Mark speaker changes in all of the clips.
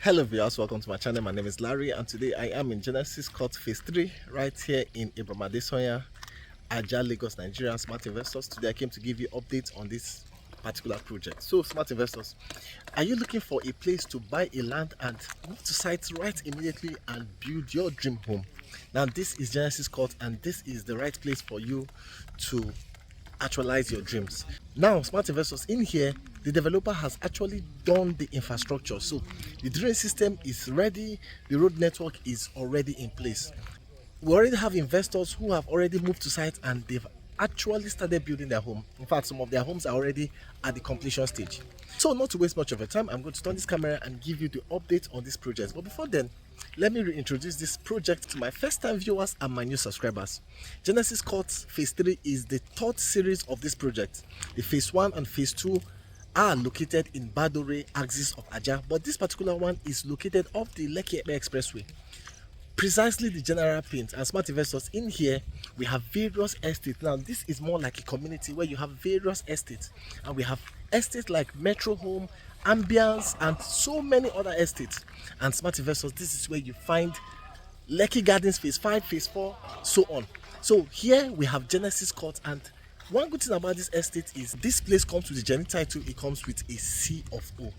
Speaker 1: Hello viewers, welcome to my channel. My name is Larry and today I am in Genesis Court Phase 3 right here in Abraham Adesanya Ajah, Lagos, Nigeria. Smart investors, today I came to give you updates on this particular project. So smart investors, are you looking for a place to buy a land and move to site right immediately and build your dream home? Now this is Genesis Court and this is the right place for you to actualize your dreams. Now smart investors, in here the developer has actually done the infrastructure, so the drainage system is ready, the road network is already in place. We already have investors who have already moved to site and they've actually started building their home. In fact, some of their homes are already at the completion stage. So not to waste much of your time, I'm going to turn this camera and give you the update on this project. But before then, let me reintroduce this project to my first time viewers and my new subscribers. Genesis Court Phase 3 is the third series of this project. The Phase 1 and Phase 2 are located in Badore axis of Ajah, but this particular one is located off the Lekki Expressway. Precisely the general paint. And smart investors, in here we have various estates. Now this is more like a community where you have various estates, and we have estates like Metro Home, Ambience, and so many other estates. And smart investors, this is where you find Lekki Gardens Phase 5, Phase 4, so on. So here we have Genesis Court, and one good thing about this estate is this place comes with the Jenny title. It comes with a C of O.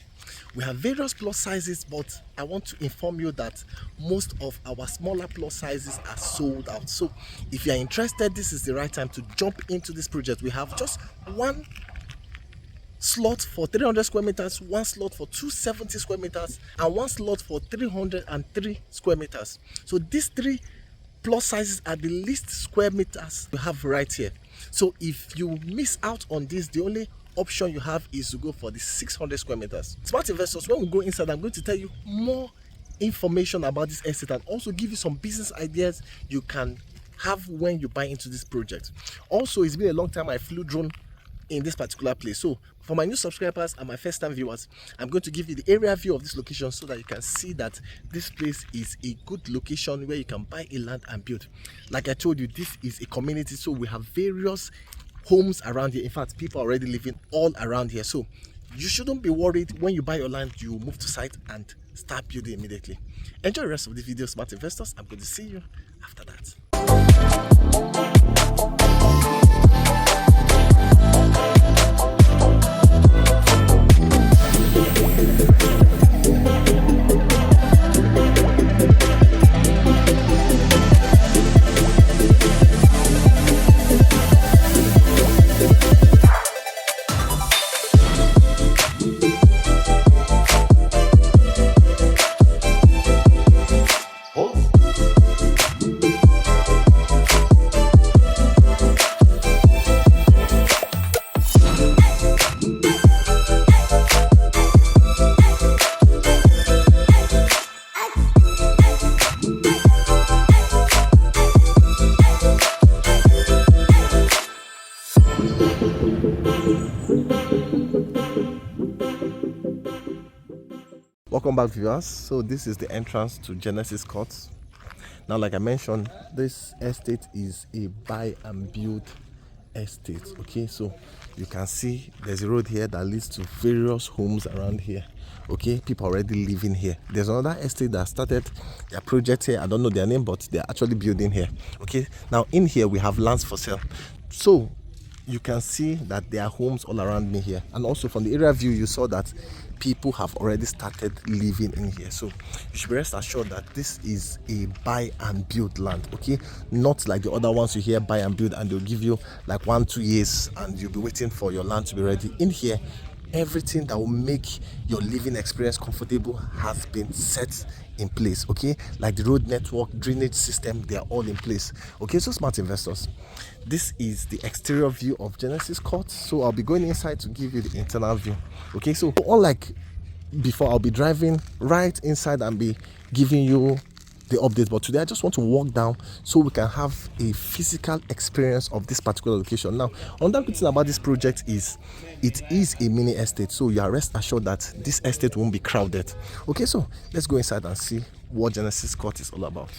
Speaker 1: We have various plot sizes, but I want to inform you that most of our smaller plot sizes are sold out. So if you are interested, this is the right time to jump into this project. We have just one slot for 300 square meters, one slot for 270 square meters, and one slot for 303 square meters. So these three plot sizes are the least square meters we have right here. So if you miss out on this, the only option you have is to go for the 600 square meters. Smart investors, when we go inside, I'm going to tell you more information about this estate and also give you some business ideas you can have when you buy into this project. Also, it's been a long time I flew drone in this particular place. So for my new subscribers and my first time viewers, I'm going to give you the area view of this location so that you can see that this place is a good location where you can buy a land and build. Like I told you, this is a community, so we have various homes around here. In fact, people are already living all around here, so you shouldn't be worried. When you buy your land, you move to site and start building immediately. Enjoy the rest of the video, smart investors. I'm going to see you after that. Welcome back viewers. So this is the entrance to Genesis Court. Now, like I mentioned, this estate is a buy and build estate. Okay, so you can see there's a road here that leads to various homes around here. Okay, people already living here. There's another estate that started their project here. I don't know their name, but they're actually building here. Okay, now in here we have lands for sale. So you can see that there are homes all around me here, and also from the area view you saw that people have already started living in here. So you should be rest assured that this is a buy and build land. Okay, not like the other ones you hear buy and build and they'll give you like 1-2 years and you'll be waiting for your land to be ready. In here, everything that will make your living experience comfortable has been set in place. Okay, like the road network, drainage system, they are all in place. Okay, so smart investors, this is the exterior view of Genesis Court. So I'll be going inside to give you the internal view. Okay, so unlike before, I'll be driving right inside and be giving you the update, but today I just want to walk down so we can have a physical experience of this particular location. Now, another good thing about this project is it is a mini estate, so you are rest assured that this estate won't be crowded. Okay, so let's go inside and see what Genesis Court is all about.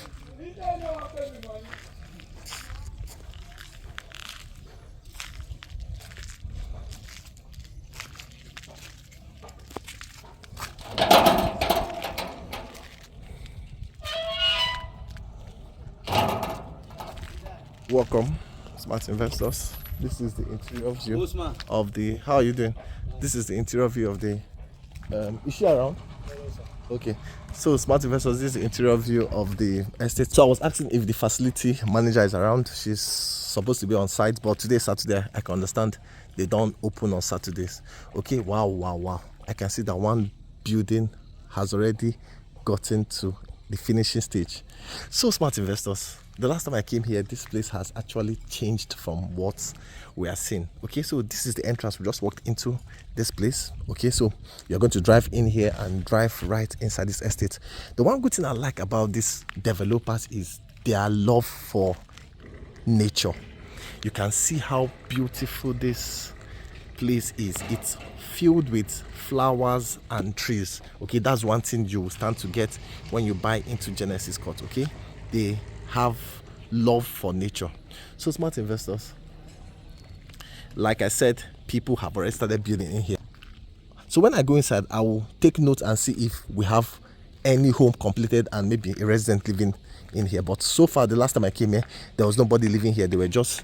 Speaker 1: Welcome, smart investors. This is the interior view of the. How are you doing? This is the interior view of the. Is she around? Okay. So, smart investors, this is the interior view of the estate. So, I was asking if the facility manager is around. She's supposed to be on site, but today, Saturday, I can understand they don't open on Saturdays. Okay. Wow. I can see that one building has already gotten to the finishing stage. So, smart investors, the last time I came here, this place has actually changed from what we are seeing. Okay, so this is the entrance. We just walked into this place. Okay, so you're going to drive in here and drive right inside this estate. The one good thing I like about these developers is their love for nature. You can see how beautiful this place is. It's filled with flowers and trees. Okay, that's one thing you will stand to get when you buy into Genesis Court. Okay, they have love for nature. So, smart investors, like I said, people have already started building in here. So when I go inside, I will take note and see if we have any home completed and maybe a resident living in here. But so far, the last time I came here, there was nobody living here. They were just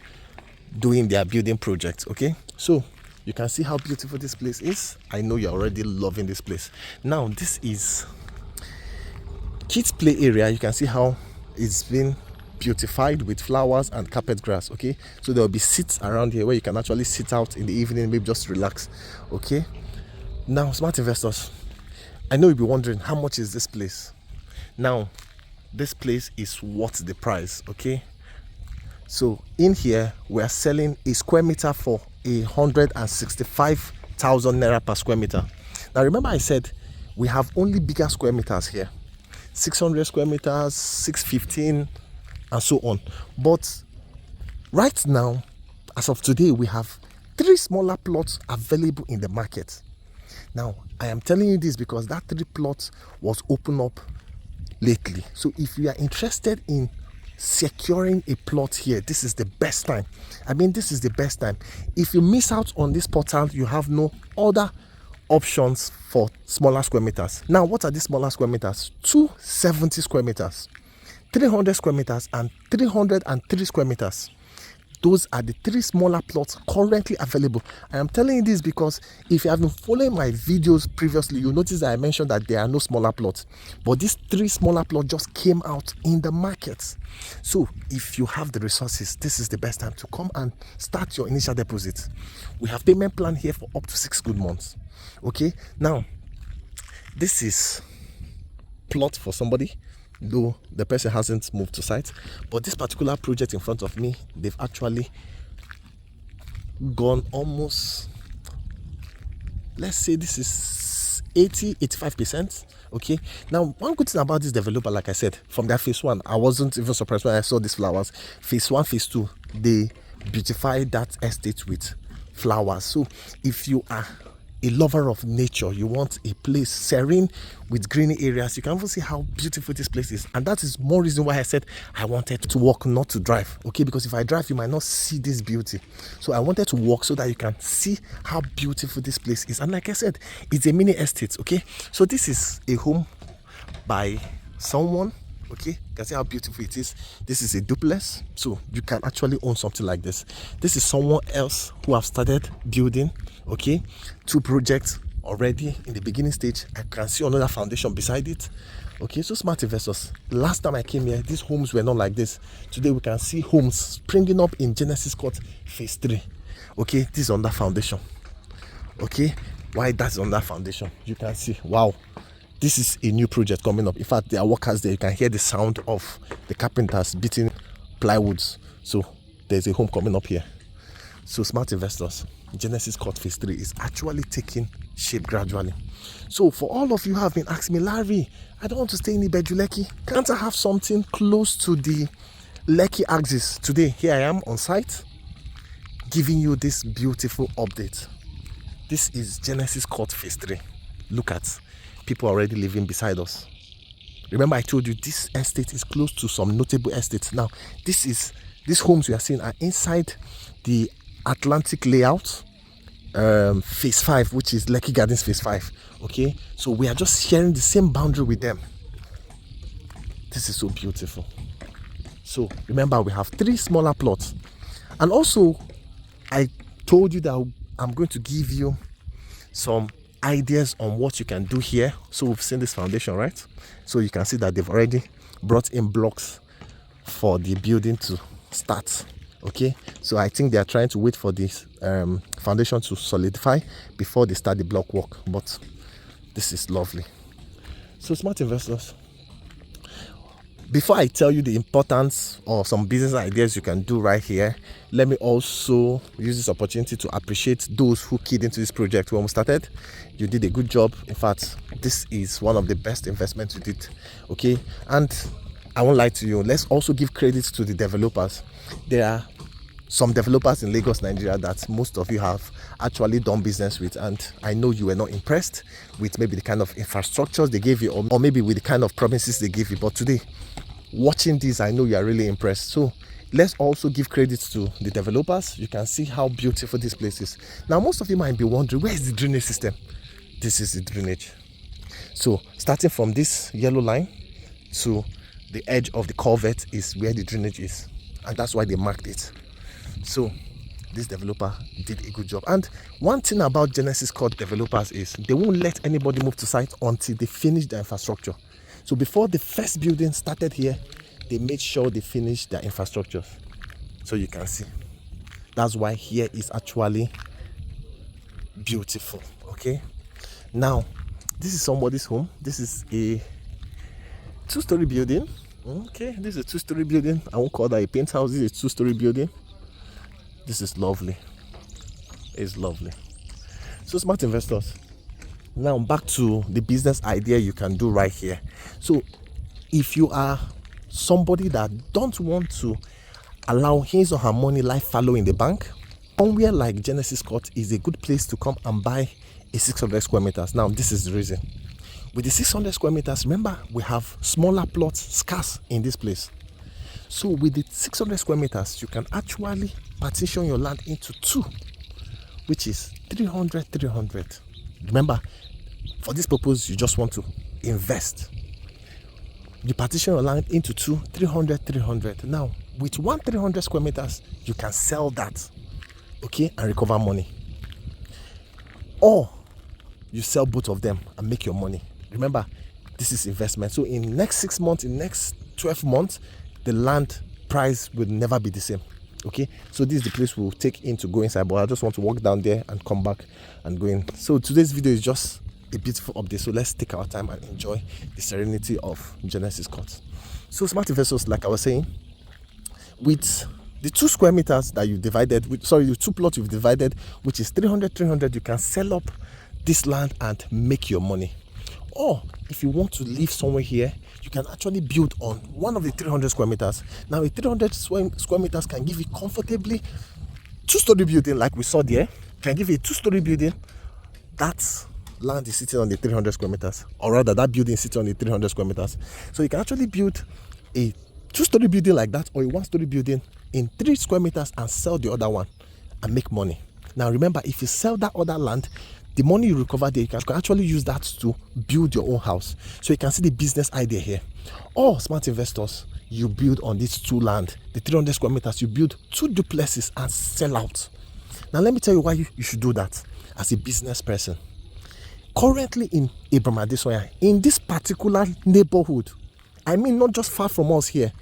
Speaker 1: doing their building project. Okay, so you can see how beautiful this place is. I know you're already loving this place. Now, this is kids play area. You can see how it's been beautified with flowers and carpet grass. Okay, so there will be seats around here where you can actually sit out in the evening, maybe just relax. Okay, now, smart investors, I know you'll be wondering, how much is this place? Now, this place is worth the price. Okay, so in here we are selling a square meter for 165,000 naira per square meter. Now, remember I said we have only bigger square meters here, 600 square meters, 615, and so on. But right now, as of today, we have 3 smaller plots available in the market. Now, I am telling you this because that 3 plots was opened up lately. So if you are interested in securing a plot here, this is the best time. I mean, this is the best time. If you miss out on this portal, you have no other options for smaller square meters. Now, what are these smaller square meters? 270 square meters, 300 square meters, and 303 square meters. Those are the 3 smaller plots currently available. I am telling you this because if you have been following my videos previously, you'll notice that I mentioned that there are no smaller plots. But these 3 smaller plots just came out in the market. So if you have the resources, this is the best time to come and start your initial deposit. We have payment plan here for up to 6 good months. Okay, now this is plot for somebody, though the person hasn't moved to site. But this particular project in front of me, they've actually gone almost, let's say this is 85%. Okay, now one good thing about this developer, like I said, from their phase 1, I wasn't even surprised when I saw these flowers. Phase 1, phase 2, they beautified that estate with flowers. So if you are a lover of nature, you want a place serene with green areas, you can even see how beautiful this place is. And that is more reason why I said I wanted to walk, not to drive. Okay, because if I drive, you might not see this beauty. So I wanted to walk so that you can see how beautiful this place is. And like I said, it's a mini estate. Okay, so this is a home by someone. Okay, you can see how beautiful it is. This is a duplex, so you can actually own something like this. This is someone else who have started building. Okay, 2 projects already in the beginning stage. I can see another foundation beside it. Okay, so smart investors, last time I came here, these homes were not like this. Today we can see homes springing up in Genesis Court phase 3. Okay, this is on that foundation. Okay, why that's on that foundation, you can see, wow, this is a new project coming up. In fact, there are workers there. You can hear the sound of the carpenters beating plywoods. So there's a home coming up here. So smart investors, Genesis Court phase 3 is actually taking shape gradually. So for all of you who have been asking me, Larry, I don't want to stay in Ibeju Lekki. Can't I have something close to the Lekki axis? Today, here I am on site, giving you this beautiful update. This is Genesis Court phase 3. Look at people already living beside us. Remember I told you this estate is close to some notable estates. Now these homes we are seeing are inside the Atlantic layout, phase 5, which is Lekki Gardens phase 5. Okay, so we are just sharing the same boundary with them. This is so beautiful. So remember, we have 3 smaller plots. And also, I told you that I'm going to give you some ideas on what you can do here. So we've seen this foundation, right? So you can see that they've already brought in blocks for the building to start. Okay, so I think they are trying to wait for this foundation to solidify before they start the block work. But this is lovely. So smart investors, before I tell you the importance or some business ideas you can do right here, let me also use this opportunity to appreciate those who keyed into this project when we started. You did a good job. In fact, this is one of the best investments you did. Okay, and I won't lie to you, let's also give credit to the developers. There are some developers in Lagos, Nigeria that most of you have actually done business with, and I know you were not impressed with maybe the kind of infrastructures they gave you, or maybe with the kind of promises they gave you. But today, watching this, I know you are really impressed. So let's also give credit to the developers. You can see how beautiful this place is. Now, most of you might be wondering, where is the drainage system? This is the drainage. So starting from this yellow line to the edge of the culvert is where the drainage is, and that's why they marked it. So this developer did a good job. And one thing about Genesis Court developers is they won't let anybody move to site until they finish their infrastructure. So before the first building started here, they made sure they finished their infrastructure. So you can see, that's why here is actually beautiful. Okay, now this is somebody's home. This is a 2-story building. Okay, this is a 2-story building. I won't call that a penthouse. This is a 2-story building. This is lovely. It's lovely. So smart investors, now back to the business idea you can do right here. So if you are somebody that don't want to allow his or her money lie fallow in the bank, somewhere like Genesis Court is a good place to come and buy a 600 square meters. Now this is the reason. With the 600 square meters, remember, we have smaller plots scarce in this place. So with the 600 square meters, you can actually partition your land into 2, which is 300. Remember, for this purpose, you just want to invest. You partition your land into 2, 300. Now, with 300 square meters, you can sell that, okay, and recover money. Or you sell both of them and make your money. Remember, this is investment. So in next 6 months, in next 12 months, the land price will never be the same. Okay, so this is the place we'll take in to go inside, but I just want to walk down there and come back and go in. So today's video is just a beautiful update. So let's take our time and enjoy the serenity of Genesis Court. So smart investors, like I was saying, with the 2 square meters that you divided with, the 2 plots you've divided, which is 300, you can sell up this land and make your money. Or if you want to live somewhere here, you can actually build on one of the 300 square meters. Now a 300 square meters can give you comfortably 2-story building, like we saw there. Can give you a 2-story building. That land is sitting on the 300 square meters, or rather that building is sitting on the 300 square meters. So you can actually build a 2-story building like that, or a 1-story building in 3 square meters and sell the other one and make money. Now remember, if you sell that other land, the money you recover there, you can actually use that to build your own house. So you can see the business idea here. Or smart investors, you build on these 2 land, the 300 square meters, you build 2 duplexes and sell out. Now let me tell you why you should do that as a business person. Currently in Abraham Adesanya, in this particular neighborhood, I mean not just far from us here,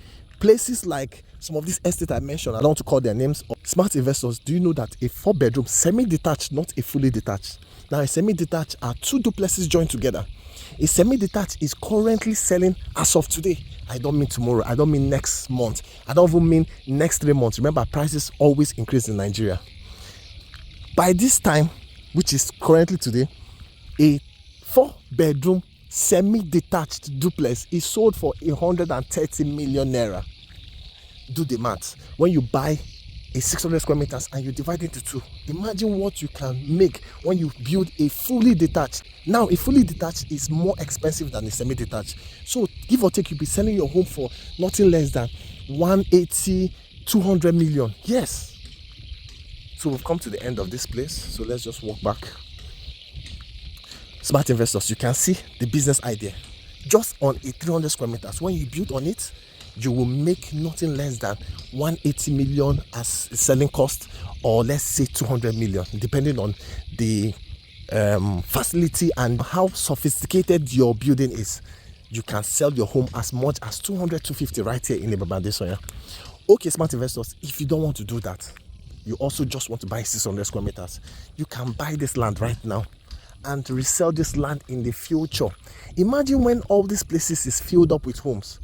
Speaker 1: places like some of these estates I mentioned, I don't want to call their names. Smart investors, do you know that a 4-bedroom semi-detached, not a fully detached. Now a semi-detached are 2 duplexes joined together. A semi-detached is currently selling as of today. I don't mean tomorrow, I don't mean next month, I don't even mean next 3 months. Remember, prices always increase in Nigeria. By this time, which is currently today, a 4-bedroom semi-detached duplex is sold for 130 million naira. Do the math. When you buy a 600 square meters and you divide it into 2, imagine what you can make when you build a fully detached. Now a fully detached is more expensive than a semi-detached, so give or take, you'll be selling your home for nothing less than 180, 200 million. Yes. So we've come to the end of this place, so let's just walk back. Smart investors, you can see the business idea just on a 300 square meters. When you build on it, you will make nothing less than 180 million as selling cost, or let's say 200 million, depending on the facility and how sophisticated your building is. You can sell your home as much as 200 250 right here in Abraham Adesanya. Okay, smart investors, if you don't want to do that, you also just want to buy 600 square meters, you can buy this land right now and resell this land in the future. Imagine when all these places is filled up with homes.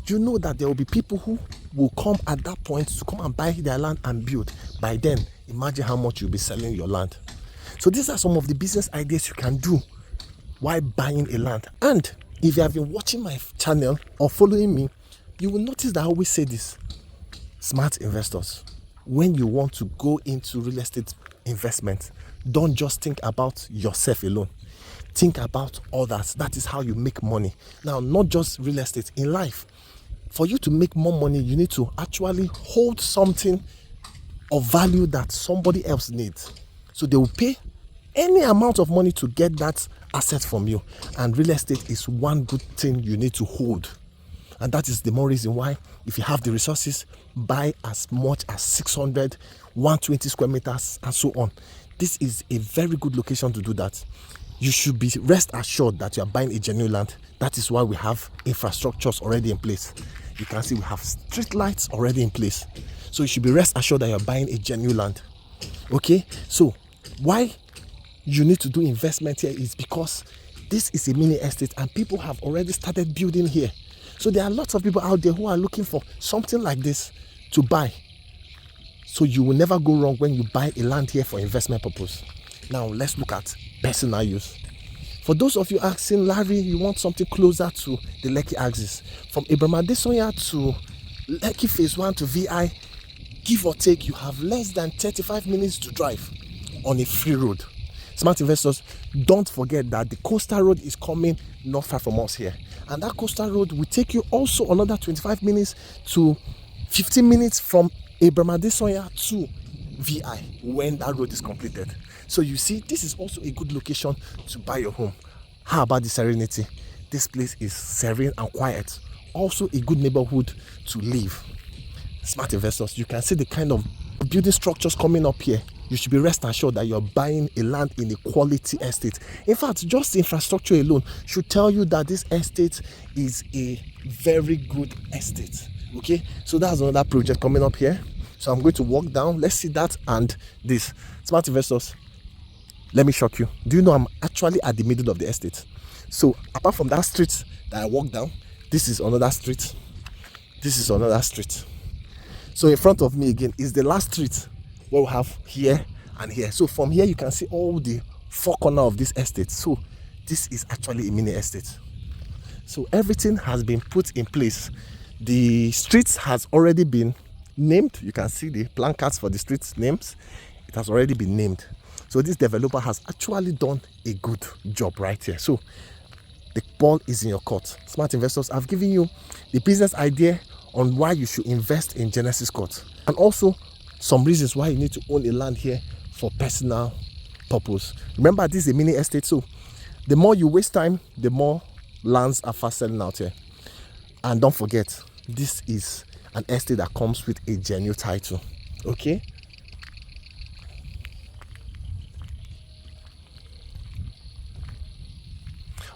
Speaker 1: You know that there will be people who will come at that point to come and buy their land and build. By then, imagine how much you'll be selling your land. So these are some of the business ideas you can do while buying a land. And if you have been watching my channel or following me, you will notice that I always say this: smart investors, when you want to go into real estate investment, don't just think about yourself alone. Think about others. That is how you make money. Now, not just real estate, in life. For you to make more money, you need to actually hold something of value that somebody else needs. So they will pay any amount of money to get that asset from you. And real estate is one good thing you need to hold. And that is the more reason why, if you have the resources, buy as much as 600, 120 square meters, and so on. This is a very good location to do that. You should be rest assured that you are buying a genuine land. That is why we have infrastructures already in place. You can see we have street lights already in place. So you should be rest assured that you are buying a genuine land. Okay, so why you need to do investment here is because this is a mini estate and people have already started building here. So there are lots of people out there who are looking for something like this to buy. So you will never go wrong when you buy a land here for investment purpose. Now let's look at personal use. For those of you asking, Larry, you want something closer to the Lekki axis. From Abraham Adesanya to Lekki phase 1 to VI, give or take, you have less than 35 minutes to drive on a free road. Smart investors, don't forget that the coastal road is coming not far from us here. And that coastal road will take you also another 25 minutes to 15 minutes from Abraham Adesanya to VI when that road is completed. So you see, this is also a good location to buy your home. How about the serenity? This place is serene and quiet. Also a good neighborhood to live. Smart investors, you can see the kind of building structures coming up here. You should be rest assured that you're buying a land in a quality estate. In fact, just the infrastructure alone should tell you that this estate is a very good estate. Okay, so that's another project coming up here. So I'm going to walk down. Let's see that and this. Smart investors, let me shock you. Do you know I'm actually at the middle of the estate? So apart from that street that I walk down, this is another street. This is another street. So in front of me again is the last street what we have here and here. So from here you can see all the four corners of this estate. So this is actually a mini estate. So everything has been put in place. The streets has already been named. You can see the placards for the streets names. It has already been named. So this developer has actually done a good job right here. So the ball is in your court. Smart investors, I've given you the business idea on why you should invest in Genesis Court, and also some reasons why you need to own a land here for personal purpose. Remember, this is a mini estate, so the more you waste time, the more lands are fast selling out here. And don't forget, this is an estate that comes with a genuine title. Okay,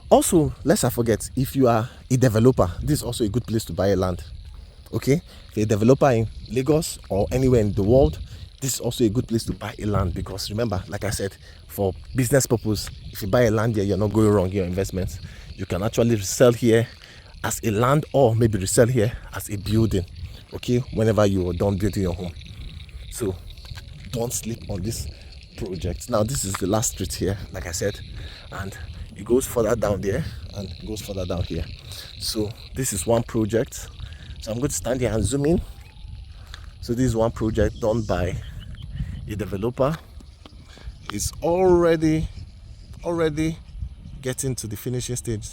Speaker 1: also, let's not forget, if you are a developer, this is also a good place to buy a land. Okay, if you're a developer in Lagos or anywhere in the world, this is also a good place to buy a land, because remember, like I said, for business purpose, if you buy a land here, you're not going wrong in your investments. You can actually resell here as a land, or maybe resell here as a building, okay, whenever you are done building your home. So don't sleep on this project. Now this is the last street here, like I said, and it goes further down there and goes further down here. So this is one project. So I'm going to stand here and zoom in. So this is one project done by a developer. It's already getting to the finishing stage.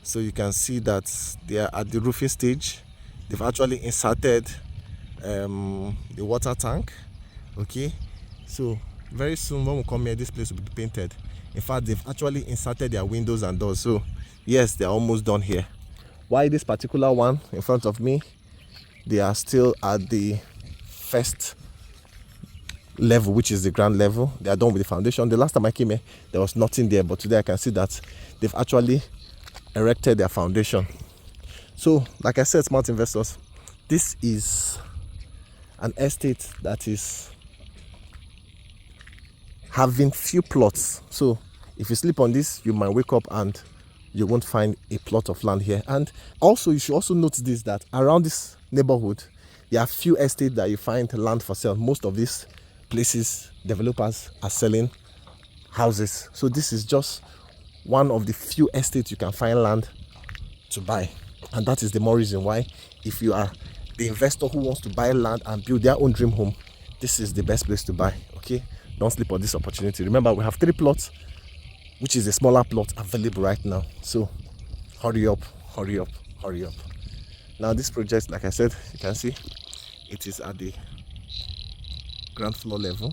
Speaker 1: So you can see that they are at the roofing stage. They've actually inserted the water tank. Okay, so very soon when we come here, this place will be painted. In fact, they've actually inserted their windows and doors. So yes, they're almost done here. Why this particular one in front of me, they are still at the first level, which is the ground level. They are done with the foundation. The last time I came here, there was nothing there, but today I can see that they've actually erected their foundation. So like I said, smart investors, this is an estate that is having few plots. So if you sleep on this, you might wake up and you won't find a plot of land here. And also, you should also note this, that around this neighborhood, there are few estates that you find land for sale. Most of these places, developers are selling houses. So this is just one of the few estates you can find land to buy. And that is the more reason why, if you are the investor who wants to buy land and build their own dream home, this is the best place to buy. Okay, don't sleep on this opportunity. Remember, we have 3 plots, which is a smaller plot available right now. So hurry up, hurry up, hurry up. Now this project, like I said, you can see it is at the ground floor level.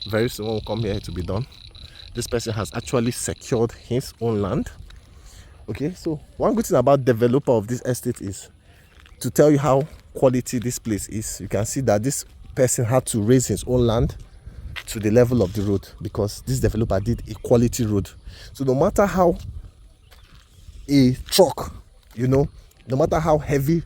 Speaker 1: Very soon will come here to be done. This person has actually secured his own land. Okay, so one good thing about developer of this estate is to tell you how quality this place is. You can see that this person had to raise his own land to the level of the road, because this developer did a quality road. So no matter how a truck, no matter how heavy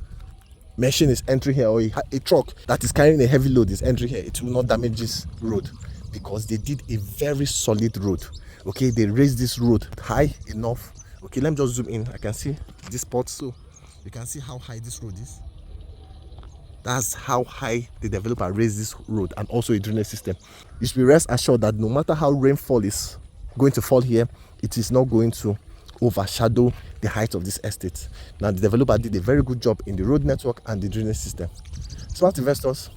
Speaker 1: machine is entering here, or a truck that is carrying a heavy load is entering here, it will not damage this road, because they did a very solid road. Okay, they raised this road high enough. Okay, let me just zoom in. I can see this spot, so you can see how high this road is. That's how high the developer raised this road, and also a drainage system. You should be rest assured that no matter how rainfall is going to fall here, it is not going to overshadow the height of this estate. Now the developer did a very good job in the road network and the drainage system. Smart investors,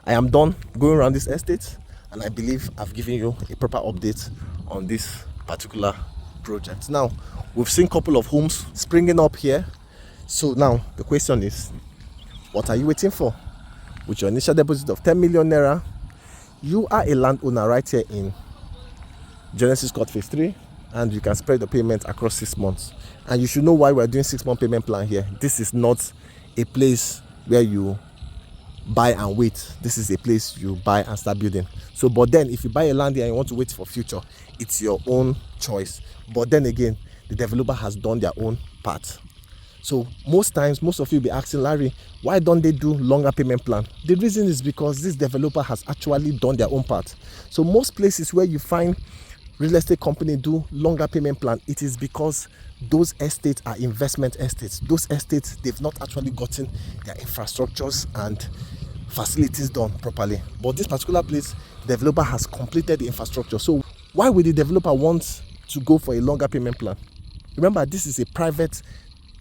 Speaker 1: I am done going around this estate, and I believe I've given you a proper update on this particular project. Now we've seen a couple of homes springing up here. So now the question is, what are you waiting for? With your initial deposit of 10 million naira, you are a landowner right here in Genesis Court Phase 3, and you can spread the payment across 6 months. And you should know why we're doing 6-month payment plan here. This is not a place where you buy and wait. This is a place you buy and start building. So, but then if you buy a land here and you want to wait for future, it's your own choice. But then again, the developer has done their own part. So most times, most of you be asking, Larry, why don't they do longer payment plan? The reason is because this developer has actually done their own part. So most places where you find real estate company do longer payment plan, it is because those estates are investment estates. Those estates, they've not actually gotten their infrastructures and facilities done properly. But this particular place, the developer has completed the infrastructure. So why would the developer want to go for a longer payment plan? Remember, this is a private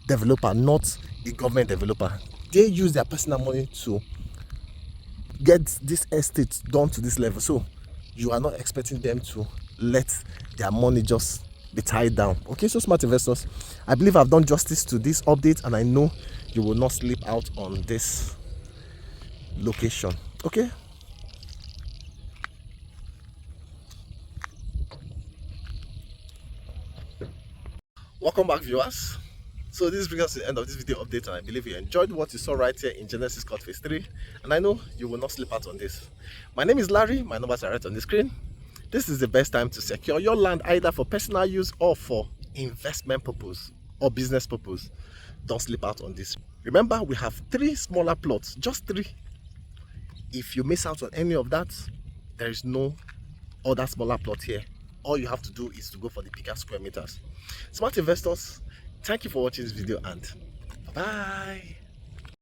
Speaker 1: developer, not a government developer. They use their personal money to get this estate done to this level. So you are not expecting them to let their money just be tied down. Okay, so smart investors, I believe I've done justice to this update, and I know you will not sleep out on this location. Okay, welcome back, viewers. So this brings us to the end of this video update, and I believe you enjoyed what you saw right here in Genesis Court Phase 3, and I know you will not sleep out on this. My name is Larry, my numbers are right on the screen. This is the best time to secure your land, either for personal use or for investment purpose or business purpose. Don't sleep out on this. Remember, we have 3 smaller plots, just 3. If you miss out on any of that, there is no other smaller plot here. All you have to do is to go for the bigger square meters. Smart investors, thank you for watching this video, and bye.